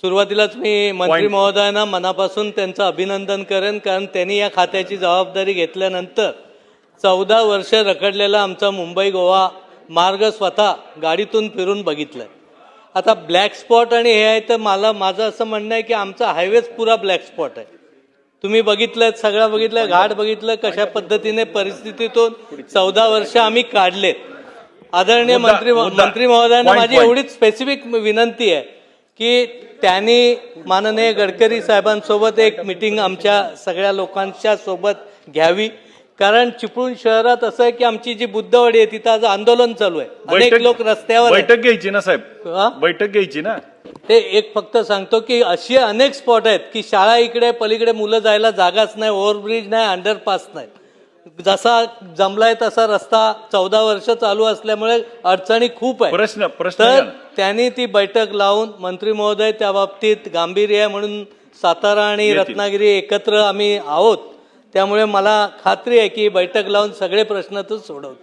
सुरुवातीलाच मी मंत्री महोदयांना मनापासून त्यांचं अभिनंदन करेन, कारण त्यांनी या खात्याची जबाबदारी घेतल्यानंतर 14 वर्ष रखडलेला आमचा मुंबई गोवा मार्ग स्वतः गाडीतून फिरून बघितलाय. आता ब्लॅक स्पॉट आणि हे आहे तर माझं असं म्हणणं आहे की आमचा हायवेच पुरा ब्लॅक स्पॉट आहे. तुम्ही बघितलं, सगळं बघितलं, घाट बघितलं, कशा पद्धतीने परिस्थितीतून 14 वर्ष आम्ही काढलेत. आदरणीय मंत्री महोदयांना माझी एवढीच स्पेसिफिक विनंती आहे की त्यांनी माननीय गडकरी साहेबांसोबत एक मीटिंग आमच्या सगळ्या लोकांच्या सोबत घ्यावी. कारण चिपळूण शहरात असं आहे की आमची जी बुद्धवाडी आहे तिथं आज आंदोलन चालू आहे. अनेक लोक रस्त्यावर बैठक घ्यायची ना साहेब, बैठक घ्यायची ना. ते एक फक्त सांगतो की अशी अनेक स्पॉट आहेत की शाळा इकडे, पलीकडे मुलं जायला जागाच नाही, ओव्हरब्रिज नाही, अंडरपास नाही. जसा जमलाय तसा रस्ता 14 वर्ष चालू असल्यामुळे अडचणी खूप आहे. तर त्यांनी ती बैठक लावून मंत्री महोदय त्या बाबतीत गांभीर्य म्हणून सातारा आणि रत्नागिरी एकत्र आम्ही आहोत. त्यामुळे मला खात्री आहे की बैठक लावून सगळे प्रश्न तो सोडवतो.